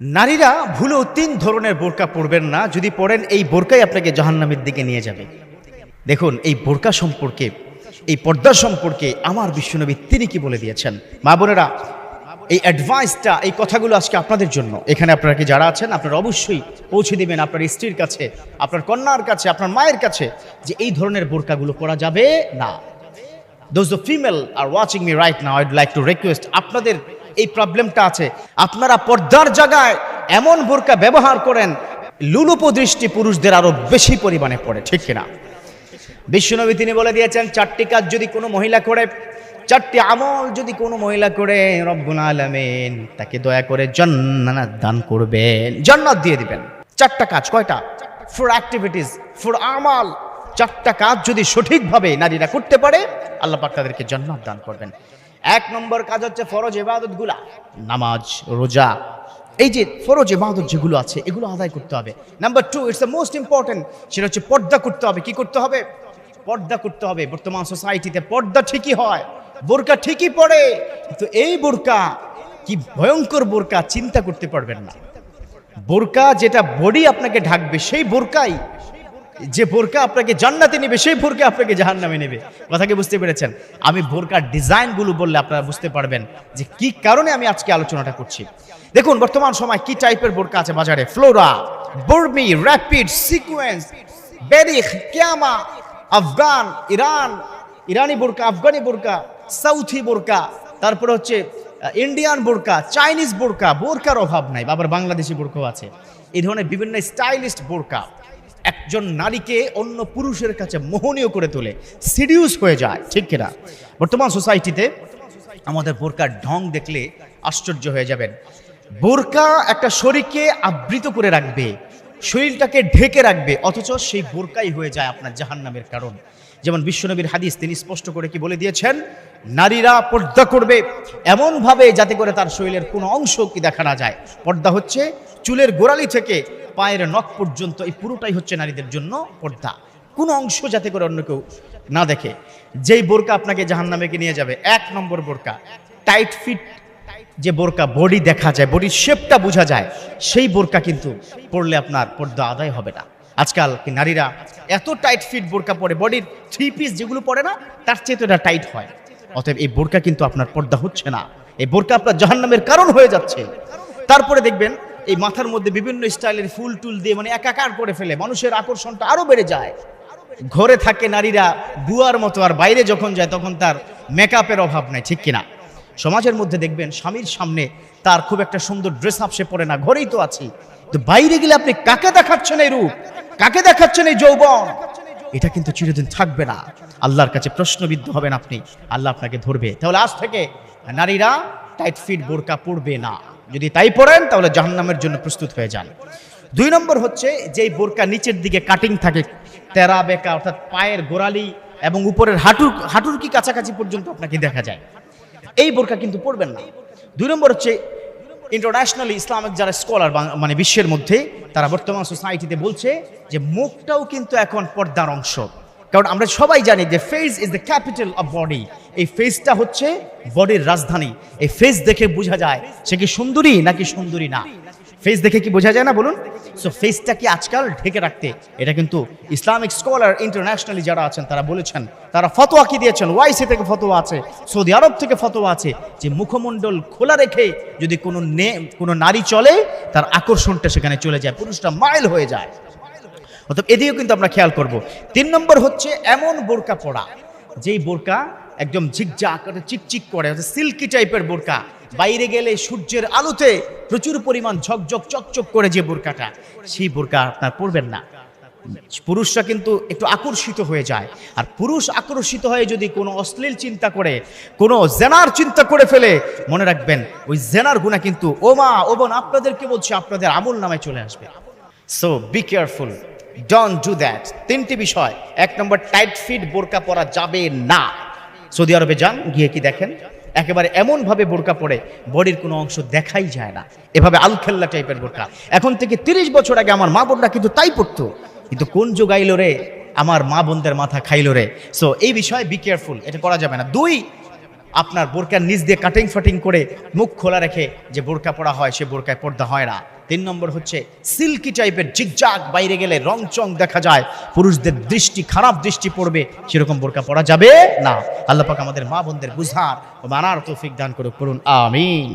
নারীরা ভুলেও 3 ধরনের বোরকা পরবেন না। যদি পরেন এই বোরকাই আপনাকে জাহান্নামের দিকে নিয়ে যাবে। দেখুন এই বোরকা সম্পর্কে, এই পর্দা সম্পর্কে আমার বিশ্বনবী তিনি কি বলে দিয়েছেন। মা বোনেরা, এই অ্যাডভাইসটা, এই কথাগুলো আজকে আপনাদের জন্য। এখানে আপনারা কি যারা আছেন আপনারা অবশ্যই পৌঁছে দেবেন আপনার স্ত্রীর কাছে, আপনার কন্যার কাছে, আপনার মায়ের কাছে, যে এই ধরনের বোরকাগুলো পরা যাবে না। Those the female are watching me right now, I'd like to request, আপনাদের এই প্রবলেমটা আছে, আপনারা পর্দার জায়গায় এমন বোরকা ব্যবহার করেন লুলুপ দৃষ্টি পুরুষদের আরো বেশি পরিমাণে পড়ে, ঠিক কিনা? বিশ্বনবী তিনি বলে দিয়েছেন 4টি কাজ যদি কোনো মহিলা করে, 4টি আমল যদি কোনো মহিলা করে, রব্বুল আলামিন তাকে দয়া করে জান্নাত দান করবেন, জান্নাত দিয়ে দিবেন। 4টা কাজ, কয়টা? 4 অ্যাক্টিভিটিস, 4 আমাল। 4টা কাজ যদি সঠিকভাবে নারীরা করতে পারে আল্লাহ পাক তাদেরকে জান্নাত দান করবেন। 1 নম্বর কাজ হচ্ছে ফরজ ইবাদতগুলা, নামাজ, রোজা, এই যে ফরজ ইবাদত যেগুলো আছে এগুলো আদায় করতে হবে। Number 2, it's the most important, সেটা হচ্ছে পর্দা করতে হবে। কি করতে হবে? পর্দা করতে হবে। বর্তমান সোসাইটিতে পর্দা ঠিকই হয়, বোরকা ঠিকই পড়ে, কিন্তু এই বোরকা কি ভয়ঙ্কর বোরকা চিন্তা করতে পারবেন না। বোরকা যেটা বডি আপনাকে ঢাকবে সেই বোরকাই, যে বোরকা আপনাকে জান্নাতে নেবে সেই বোরকা আপনাকে জাহান্নামে নেবে। কথা কি বুঝতে পেরেছেন? আমি বোরকার ডিজাইনগুলো বললে আপনারা বুঝতে পারবেন যে কি কারণে আমি আজকে আলোচনাটা করছি। দেখুন বর্তমান সময় কি টাইপের বোরকা আছে বাজারে। ফ্লোরা, বর্মি, র্যাপিড, সিকোয়েন্স, বেরিখ, কিয়ামা, আফগান, ইরানি বোরকা, আফগানি বোরকা, সাউথি বোরকা, তারপরে হচ্ছে ইন্ডিয়ান বোরকা, চাইনিজ বোরকা। বোরকার অভাব নাই, আবার বাংলাদেশি বোরকাও আছে। এই ধরনের বিভিন্ন স্টাইলিস্ট বোরকা একজন নারীকে অন্য পুরুষের কাছে মোহনীয় করে তোলে, সিডিউস হয়ে যায়, ঠিক কিনা? বর্তমান সোসাইটিতে আমাদের বোরকার ঢং দেখলে আশ্চর্য হয়ে যাবেন। বোরকা একটা শরীরকে আবৃত করে রাখবে, শরীরটাকে ঢেকে রাখবে, অথচ সেই বোরকাই হয়ে যায় আপনার জাহান্নামের কারণ। যেমন বিশ্বনবীর হাদিস তিনি স্পষ্ট করে কি বলে দিয়েছেন, নারীরা পর্দা করবে এমনভাবে যাতে করে তার শরীরের কোনো অংশ কি দেখা না যায়। পর্দা হচ্ছে চুলের গোড়ালি থেকে পায়ের নখ পর্যন্ত, এই পুরোটাই হচ্ছে নারীদের জন্য পর্দা। কোনো অংশ যাতে করে অন্য কেউ না দেখে। যেই বোরকা আপনাকে জাহান্নামে নিয়ে যাবে, 1 নম্বর বোরকা, টাইট ফিট যে বোরকা, বডি দেখা যায়, বডির শেপটা বোঝা যায়, সেই বোরকা কিন্তু পরলে আপনার পর্দা আদায় হবে না। আজকাল কি নারীরা এত টাইট ফিট বোরকা পরে, বডির 3 পিস যেগুলো পরে না তার চেয়ে তো এটা টাইট হয়। অতএব এই বোরকা কিন্তু আপনার পর্দা হচ্ছে না, এই বোরকা আপনার জাহান্নামের কারণ হয়ে যাচ্ছে। তারপরে দেখবেন এই মাথার মধ্যে বিভিন্ন স্টাইলের ফুল টুল দিয়ে মানে একাকার করে ফেলে, মানুষের আকর্ষণটা আরো বেড়ে যায়। ঘরে থাকে নারীরা বুয়ার মতো, আর বাইরে যখন যায় তখন তার মেকআপের অভাব নাই, ঠিক কিনা? সমাজের মধ্যে দেখবেন স্বামীর সামনে তার খুব একটা সুন্দর ড্রেস আপ সে পরে না, ঘরেই তো আছি, তো বাইরে গেলে আপনি কাকে দেখাচ্ছেন এই রূপ, কাকে দেখাচ্ছেন এই যৌবন? এটা কিন্তু চিরদিন থাকবে না। আল্লাহর কাছে প্রশ্নবিদ্ধ হবেন আপনি, আল্লাহ আপনাকে ধরবে। তাহলে আজ থেকে নারীরা টাইট ফিট বোরকা পরবে না। যদি তাই পড়েন তাহলে জাহান্নামের জন্য প্রস্তুত হয়ে যান। 2 নম্বর হচ্ছে যেই বোরকা নিচের দিকে কাটিং থাকে, তেরা বেকা, অর্থাৎ পায়ের গোড়ালি এবং উপরের হাঁটুর কি কাছাকাছি পর্যন্ত আপনাকে দেখা যায়, এই বোরকা কিন্তু পরবেন না। 2 নম্বর হচ্ছে ইন্টারন্যাশনালি ইসলামিক যারা স্কলার মানে বিশ্বের মধ্যে, তারা বর্তমান সোসাইটিতে বলছে যে মুখটাও কিন্তু এখন পর্দার অংশ। কারণ আমরা সবাই জানি যে face is the capital of body. এই ফেসটা হচ্ছে বডির রাজধানী। এই ফেস দেখে বোঝা যায় সে কি সুন্দরী নাকি সুন্দরী না। ফেস দেখে কি বোঝা যায় না বলুন? সো ফেসটা কি আজকাল ঢেকে রাখতে, এটা কিন্তু ইসলামিক স্কলার ইন্টারন্যাশনালি যারা আছেন তারা বলেছেন, তারা ফতোয়া কি দিয়েছেন, ওয়াইসি থেকে ফতোয়া আছে, সৌদি আরব থেকে ফতোয়া আছে, যে মুখমণ্ডল খোলা রেখে যদি কোনো নারী চলে তার আকর্ষণটা সেখানে চলে যায়, পুরুষটা মাইল হয়ে যায়। অর্থাৎ এদিকেও কিন্তু আমরা খেয়াল করব। 3 নম্বর হচ্ছে এমন বোরকা পরা যেই বোরকা একদম ঝিকঝাক চিকচিক করে, সিল্কি টাইপের বোরকা, বাইরে গেলে সূর্যের আলোতে প্রচুর পরিমাণ ঝকঝক চকচক করে যে বোরকাটা, সেই বোরকা আপনার পরবেন না। পুরুষরা কিন্তু একটু আকর্ষিত হয়ে যায়, আর পুরুষ আকর্ষিত হয়ে যদি কোনো অশ্লীল চিন্তা করে, কোনো জেনার চিন্তা করে ফেলে, মনে রাখবেন ওই জেনার গুনাহ কিন্তু ও মা ও বোন আপনাদেরকে বলছি আপনাদের আমল নামায় চলে আসবে। So be careful, don't do that. 3টি বিষয়। 1 নম্বর, টাইট ফিট বোরকা পরা যাবে না। সৌদি আরবে যান, গিয়ে কি দেখেন একেবারে এমন ভাবে বোরকা পরে বডির কোনো অংশ দেখাই যায় না, এভাবে আলখেল্লা টাইপের বোরকা। এখন থেকে 30 বছর আগে আমার মা বোনরা কিন্তু তাই পড়তো, কিন্তু কোন যুগ আইলো রে, আমার মা বোনদের মাথা খাইলো রে। সো এই বিষয়ে বি কেয়ারফুল, এটা করা যাবে না। 2, আপনার বোরকার নিচ দিয়ে কাটিং ফাটিং করে মুখ খোলা রেখে যে বোরকা পরা হয় সে বোরকায় পর্দা হয় না। 3 নম্বর হচ্ছে সিল্কি টাইপের জিগজাগ, বাইরে গেলে রং চং দেখা যায়, পুরুষদের দৃষ্টি খারাপ দৃষ্টি পড়বে, সেরকম বোরকা পরা যাবে না। আল্লাহ পাক আমাদের মা বোনদের বুঝার ও মানার তৌফিক দান করুন, আমিন।